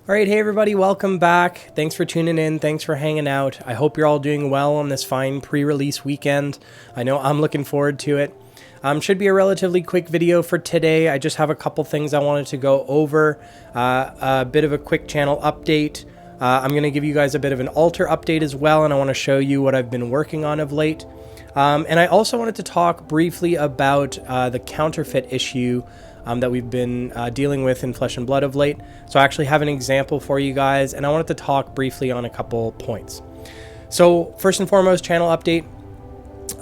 All right, hey everybody, welcome back. Thanks for tuning in. Thanks for hanging out. I hope you're all doing well on this fine pre-release weekend. I know I'm looking forward to it. Should be a relatively quick video for today. I just have a couple things I wanted to go over. A bit of a quick channel update. I'm going to give you guys a bit of an altar update as well, and I want to show you what I've been working on of late. And I also wanted to talk briefly about the counterfeit issue that we've been dealing with in Flesh and Blood of late. So I actually have an example for you guys, and I wanted to talk briefly on a couple points. So first and foremost, channel update.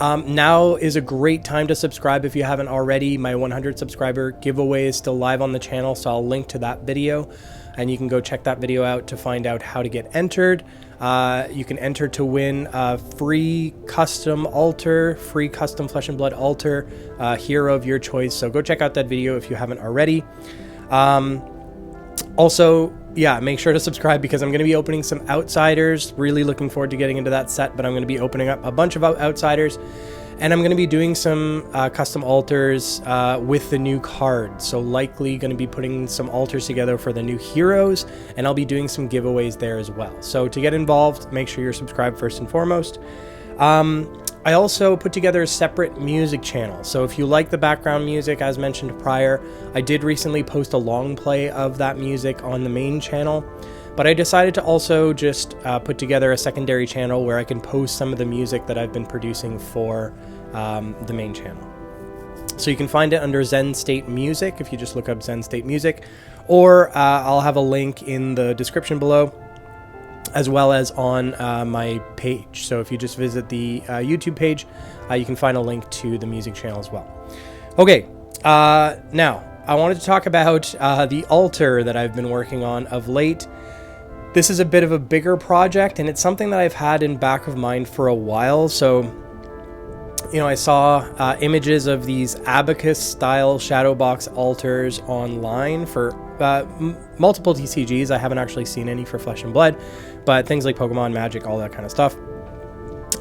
Now is a great time to subscribe if you haven't already. My 100 subscriber giveaway is still live on the channel, so I'll link to that video, and you can go check that video out to find out how to get entered. You can enter to win a free custom altar, free custom Flesh and Blood altar, hero of your choice. So go check out that video if you haven't already. Also, yeah, make sure to subscribe because I'm going to be opening some outsiders. Really looking forward to getting into that set, but I'm going to be opening up a bunch of outsiders. And I'm going to be doing some custom altars with the new cards. So likely going to be putting some altars together for the new heroes, and I'll be doing some giveaways there as well. So to get involved, make sure you're subscribed first and foremost. I also put together a separate music channel. So if you like the background music, as mentioned prior, I did recently post a long play of that music on the main channel. But I decided to also just put together a secondary channel where I can post some of the music that I've been producing for the main channel. So you can find it under Zen State Music if you just look up Zen State Music, or I'll have a link in the description below, as well as on my page. So if you just visit the YouTube page, you can find a link to the music channel as well. Okay, now I wanted to talk about the altar that I've been working on of late. This is a bit of a bigger project, and it's something that I've had in back of mind for a while. So, you know, I saw images of these abacus style shadow box altars online for multiple TCGs. I haven't actually seen any for Flesh and Blood, but things like Pokemon, Magic, all that kind of stuff.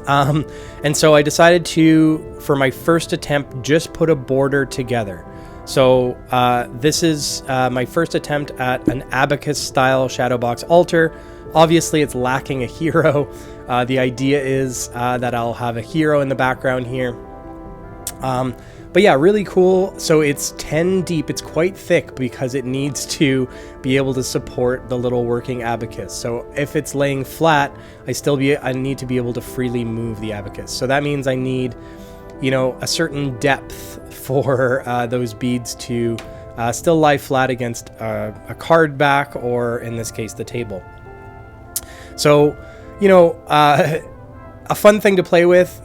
And so I decided to, for my first attempt, just put a border together. So this is my first attempt at an abacus style shadow box altar. Obviously it's lacking a hero. The idea is that I'll have a hero in the background here. But yeah, really cool. So it's 10 deep. It's quite thick because it needs to be able to support the little working abacus. So if it's laying flat, I need to be able to freely move the abacus. So that means I need, you know, a certain depth for those beads to still lie flat against a card back, or in this case, the table. So, you know, a fun thing to play with.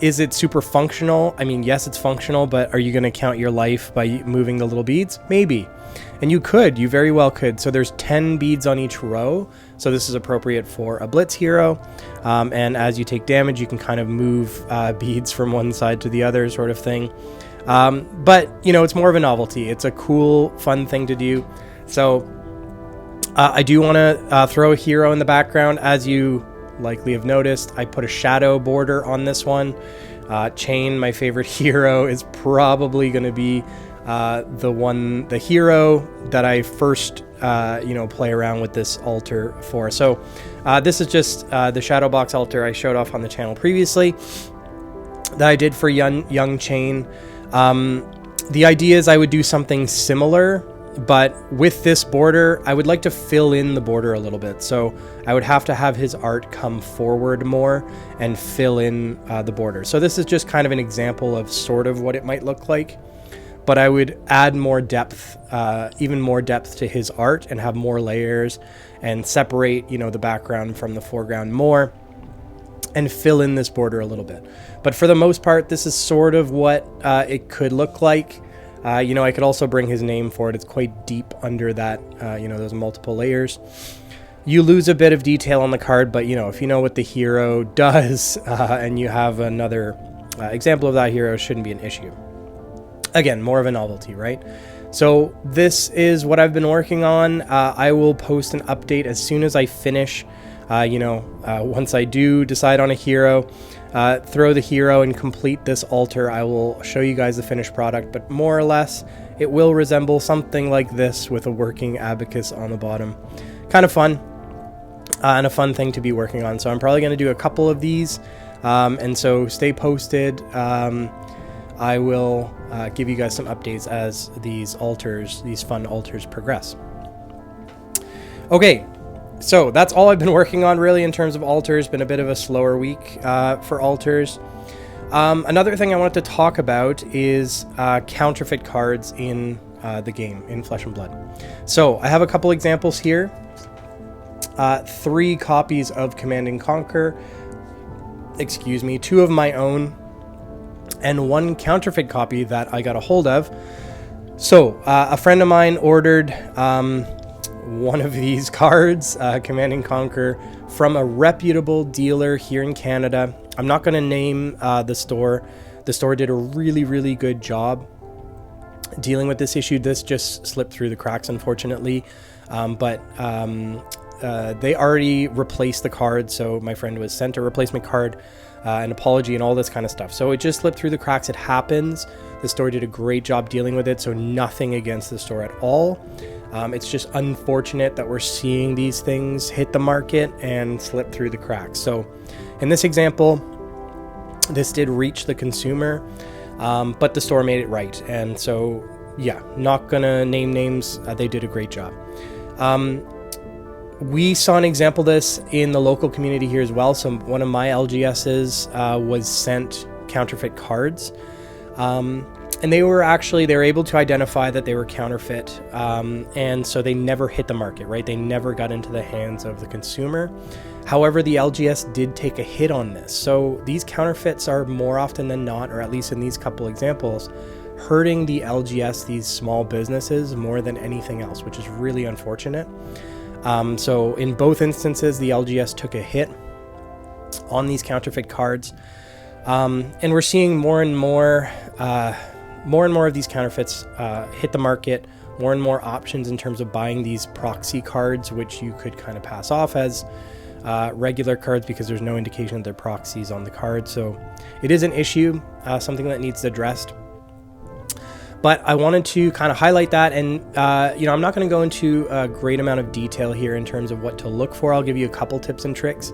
Is it super functional? I mean, yes, it's functional, but are you going to count your life by moving the little beads? Maybe. And you very well could. So there's 10 beads on each row. So this is appropriate for a Blitz hero. And as you take damage, you can kind of move beads from one side to the other, sort of thing. But, you know, it's more of a novelty. It's a cool, fun thing to do. So I do want to throw a hero in the background. As you likely have noticed, I put a shadow border on this one. Chain, my favorite hero, is probably going to be the hero that I first play around with this altar for. So this is just the shadow box altar I showed off on the channel previously that I did for young Chain. The idea is I would do something similar, but with this border I would like to fill in the border a little bit. So I would have to have his art come forward more and fill in the border. So this is just kind of an example of sort of what it might look like. But I would add more depth, even more depth to his art, and have more layers and separate, you know, the background from the foreground more and fill in this border a little bit. But for the most part, this is sort of what it could look like. You know, I could also bring his name for it. It's quite deep under that, you know, those multiple layers. You lose a bit of detail on the card, but, you know, if you know what the hero does and you have another example of that hero, it shouldn't be an issue. Again, more of a novelty, right? So this is what I've been working on. I will post an update as soon as I finish. Once I do decide on a hero, throw the hero and complete this altar, I will show you guys the finished product. But more or less, it will resemble something like this with a working abacus on the bottom. kind of fun and a fun thing to be working on. So I'm probably going to do a couple of these, and so stay posted. I will give you guys some updates as these fun altars progress. Okay, so that's all I've been working on really in terms of altars. Been a bit of a slower week for altars. Another thing I wanted to talk about is counterfeit cards in the game, in Flesh and Blood. So I have a couple examples here. 3 copies of Command & Conquer, 2 of my own, and 1 counterfeit copy that I got a hold of. So a friend of mine ordered one of these cards, Command & Conquer, from a reputable dealer here in Canada. I'm not going to name the store. The store did a really, really good job dealing with this issue. This just slipped through the cracks, unfortunately. But they already replaced the card, so my friend was sent a replacement card, an apology, and all this kind of stuff. So it just slipped through the cracks. It happens. The store did a great job dealing with it, so nothing against the store at all. It's just unfortunate that we're seeing these things hit the market and slip through the cracks. So in this example, this did reach the consumer, but the store made it right. And so, yeah, not gonna name names. They did a great job. We saw an example of this in the local community here as well. So one of my LGSs was sent counterfeit cards. And they were able to identify that they were counterfeit. And so they never hit the market, right? They never got into the hands of the consumer. However, the LGS did take a hit on this. So these counterfeits are more often than not, or at least in these couple examples, hurting the LGS, these small businesses, more than anything else, which is really unfortunate. So in both instances, the LGS took a hit on these counterfeit cards. And we're seeing more and more of these counterfeits hit the market, more and more options in terms of buying these proxy cards, which you could kind of pass off as regular cards because there's no indication that they're proxies on the card. So it is an issue, something that needs addressed. But I wanted to kind of highlight that, and I'm not going to go into a great amount of detail here in terms of what to look for. I'll give you a couple tips and tricks.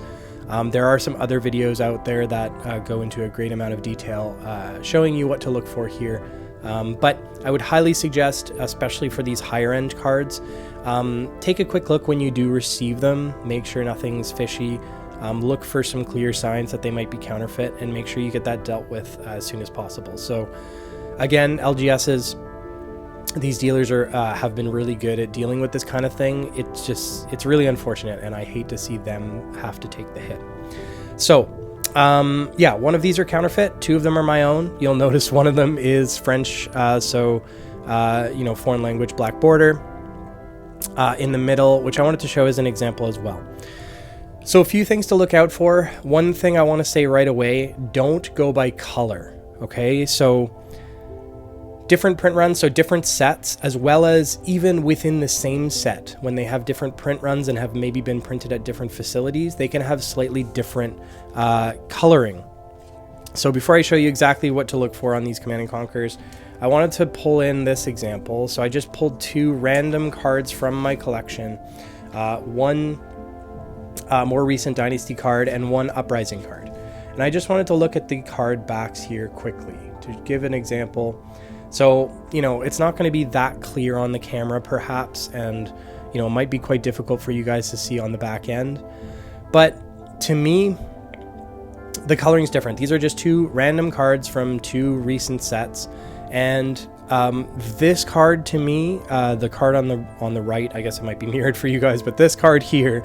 There are some other videos out there that go into a great amount of detail showing you what to look for here. But I would highly suggest, especially for these higher end cards, take a quick look when you do receive them. Make sure nothing's fishy. Look for some clear signs that they might be counterfeit, and make sure you get that dealt with as soon as possible. So again, LGSs, these dealers have been really good at dealing with this kind of thing. It's really unfortunate, and I hate to see them have to take the hit. So one of these are counterfeit. 2 of them are my own. You'll notice one of them is French, foreign language, black border in the middle, which I wanted to show as an example as well. So a few things to look out for. One thing I want to say right away, don't go by color, okay? So different print runs, so different sets, as well as even within the same set, when they have different print runs and have maybe been printed at different facilities, they can have slightly different coloring. So before I show you exactly what to look for on these Command & Conquers, I wanted to pull in this example. So I just pulled 2 random cards from my collection, one more recent Dynasty card and 1 Uprising card. And I just wanted to look at the card backs here quickly to give an example. So, it's not going to be that clear on the camera perhaps, and, it might be quite difficult for you guys to see on the back end. But to me, the coloring is different. These are just 2 random cards from 2 recent sets. And this card to me, the card on the right, I guess it might be mirrored for you guys, but this card here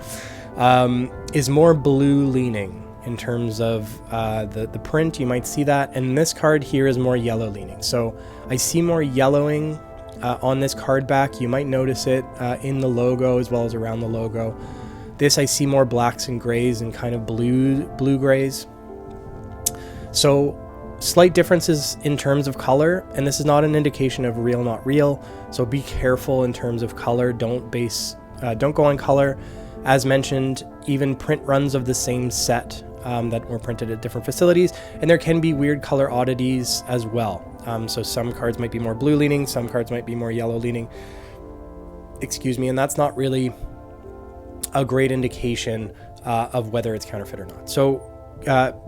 is more blue leaning. In terms of the print, you might see that, and this card here is more yellow leaning. So I see more yellowing on this card back. You might notice it in the logo as well as around the logo. This I see more blacks and grays and kind of blue grays. So slight differences in terms of color, and this is not an indication of real, not real. So be careful in terms of color. Don't go on color. As mentioned, even print runs of the same set that were printed at different facilities, and there can be weird color oddities as well. So some cards might be more blue leaning, some cards might be more yellow leaning, and that's not really a great indication of whether it's counterfeit or not. So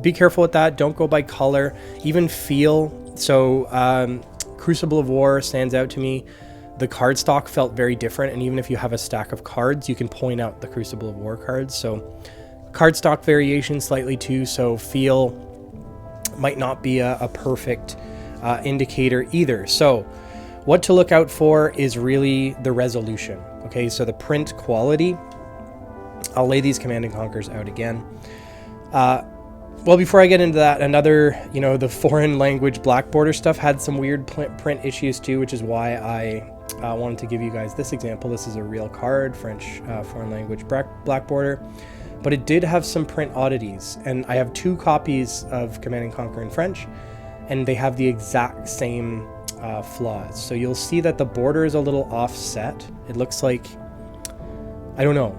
be careful with that. Don't go by color, even feel. So Crucible of War stands out to me. The cardstock felt very different, and even if you have a stack of cards, you can point out the Crucible of War cards. So cardstock variation slightly too, so feel might not be a perfect indicator either. So what to look out for is really the resolution. Okay, so the print quality. I'll lay these Command & Conquers out again. Well, before I get into that, another, the foreign language black border stuff had some weird print issues too, which is why I wanted to give you guys this example. This is a real card, French foreign language black border, but it did have some print oddities. And I have 2 copies of Command & Conquer in French, and they have the exact same flaws. So you'll see that the border is a little offset. It looks like, I don't know,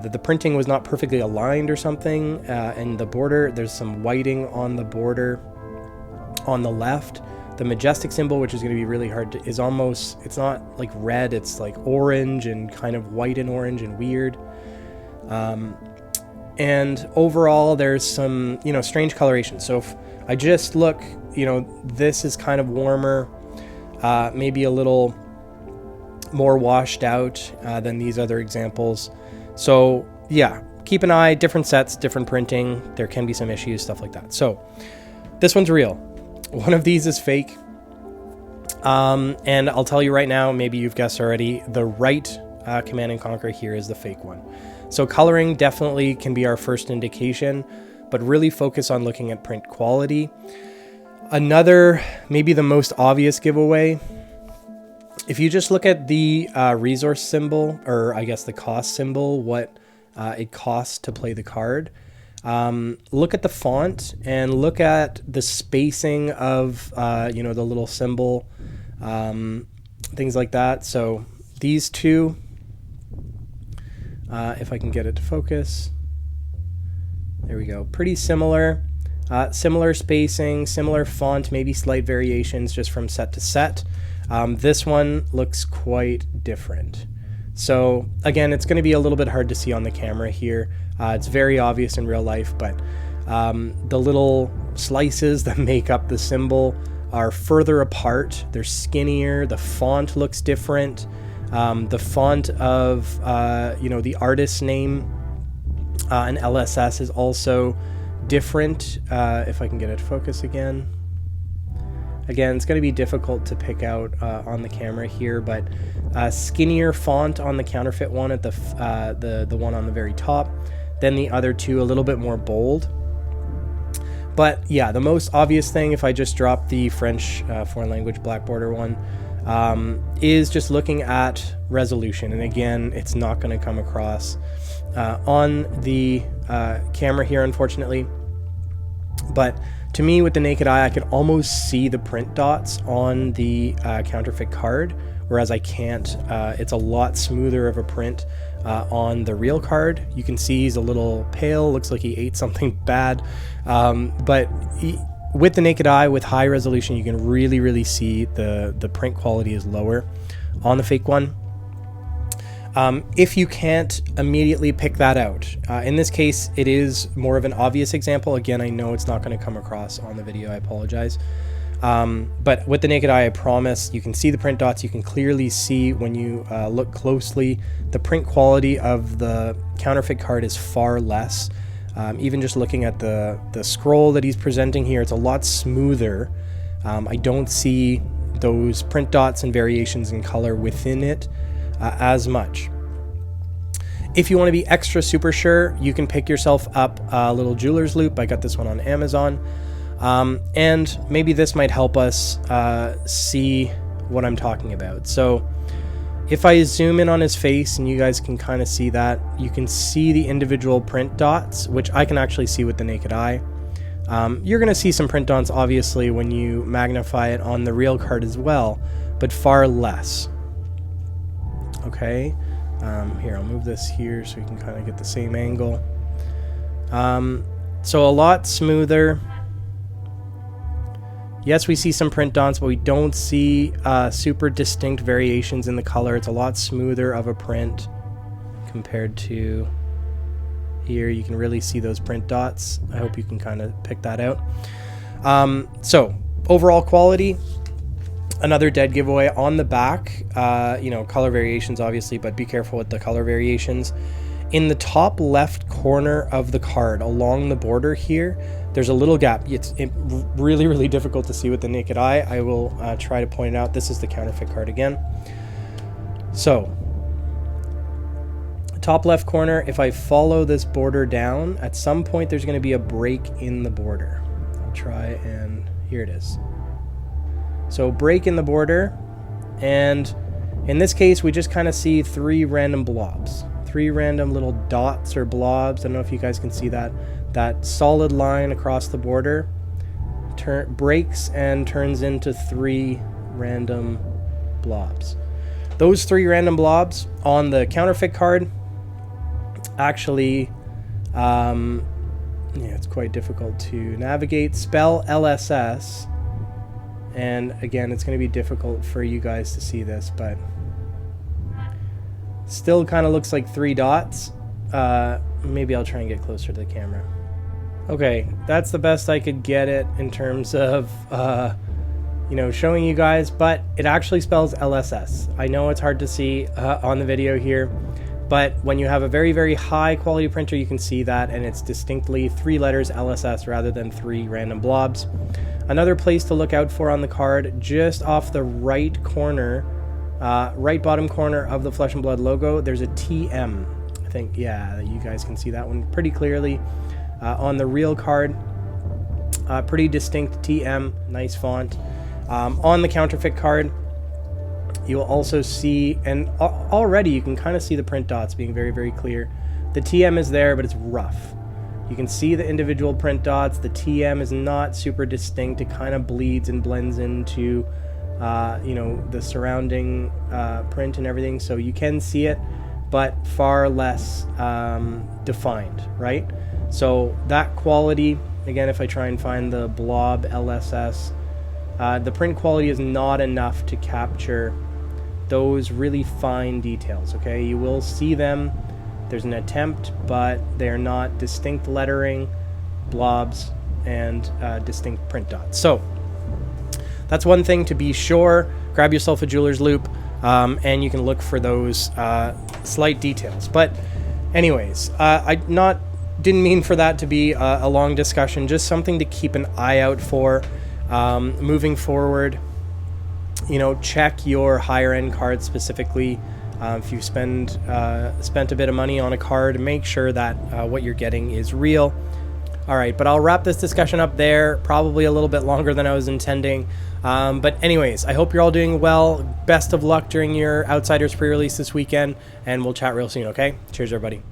the printing was not perfectly aligned or something, and the border, there's some whiting on the border on the left. The majestic symbol, which is going to be really hard to, is almost, it's not like red, it's like orange and kind of white and orange and weird. And overall, there's some, strange coloration. So if I just look, this is kind of warmer, maybe a little more washed out than these other examples. So yeah, keep an eye, different sets, different printing. There can be some issues, stuff like that. So this one's real. One of these is fake. And I'll tell you right now, maybe you've guessed already, the right Command & Conquer here is the fake one. So coloring definitely can be our first indication, but really focus on looking at print quality. Another, maybe the most obvious giveaway, if you just look at the resource symbol, or I guess the cost symbol, what it costs to play the card, look at the font and look at the spacing of, the little symbol, things like that. So these two, if I can get it to focus, there we go. Pretty similar, similar spacing, similar font, maybe slight variations just from set to set. This one looks quite different. So again, it's going to be a little bit hard to see on the camera here. It's very obvious in real life, but the little slices that make up the symbol are further apart. They're skinnier. The font looks different. The font of, the artist's name and LSS is also different. If I can get it to focus again. Again, it's going to be difficult to pick out on the camera here, but skinnier font on the Counterfeit one at the one on the very top. Then the other two a little bit more bold. But yeah, the most obvious thing, if I just drop the French foreign language black border one, is just looking at resolution. And again, it's not going to come across on the camera here, unfortunately. But to me, with the naked eye, I could almost see the print dots on the Counterfeit card, whereas I can't. It's a lot smoother of a print on the real card. You can see he's a little pale, looks like he ate something bad. But with the naked eye, with high resolution, you can really, really see the print quality is lower on the fake one. If you can't immediately pick that out, in this case, it is more of an obvious example. Again, I know it's not going to come across on the video. I apologize. But with the naked eye, I promise you can see the print dots. You can clearly see when you look closely, the print quality of the Counterfeit card is far less. Even just looking at the scroll that he's presenting here, it's a lot smoother. I don't see those print dots and variations in color within it as much. If you want to be extra super sure, you can pick yourself up a little jeweler's loop. I got this one on Amazon. And maybe this might help us see what I'm talking about. So if I zoom in on his face, and you guys can kind of see that, you can see the individual print dots, which I can actually see with the naked eye. You're going to see some print dots, obviously, when you magnify it on the real card as well, but far less. Okay, here, I'll move this here so you can kind of get the same angle. So a lot smoother. Yes, we see some print dots, but we don't see super distinct variations in the color. It's a lot smoother of a print compared to here you can really see those print dots. I hope you can kind of pick that out. So overall quality, another dead giveaway on the back. You know, color variations obviously, but be careful with the color variations. In the top left corner of the card along the border here, there's a little gap. It's really difficult to see with the naked eye. I will try to point it out. This is the counterfeit card again. So top left corner, if I follow this border down, at some point there's going to be a break in the border. I'll try, and here it is. So break in the border, and in this case we just kind of see 3 random blobs, 3 random little dots or blobs. I don't know if you guys can see that solid line across the border breaks and turns into 3 random blobs. Those 3 random blobs on the counterfeit card actually, yeah, it's quite difficult to navigate. Spell LSS, and again, it's going to be difficult for you guys to see this, but still kind of looks like 3 dots. Maybe I'll try and get closer to the camera. Okay, that's the best I could get it in terms of you know, showing you guys, but it actually spells LSS. I know it's hard to see on the video here, but when you have a very high quality printer, you can see that, and it's distinctly 3 letters LSS rather than 3 random blobs. Another place to look out for on the card, just off the right corner, right bottom corner of the Flesh and Blood logo, there's a TM. I think, yeah, you guys can see that one pretty clearly. On the real card, pretty distinct TM, nice font. On the counterfeit card, you'll also see, and already you can kind of see the print dots being very clear. The TM is there, but it's rough. You can see the individual print dots. The TM is not super distinct. It kind of bleeds and blends into you know, the surrounding print and everything, so you can see it, but far less defined, right? So that quality, again, if I try and find the blob LSS, the print quality is not enough to capture those really fine details. Okay, you will see them, there's an attempt, but they're not distinct lettering, blobs, and distinct print dots. So that's one thing to be sure. Grab yourself a jeweler's loupe, and you can look for those slight details. But anyways, I didn't mean for that to be a long discussion, just something to keep an eye out for moving forward. You know, check your higher end cards specifically. If you spent a bit of money on a card, make sure that what you're getting is real. All right, but I'll wrap this discussion up there, probably a little bit longer than I was intending. But anyways, I hope you're all doing well. Best of luck during your Outsiders pre-release this weekend, and we'll chat real soon, okay? Cheers, everybody.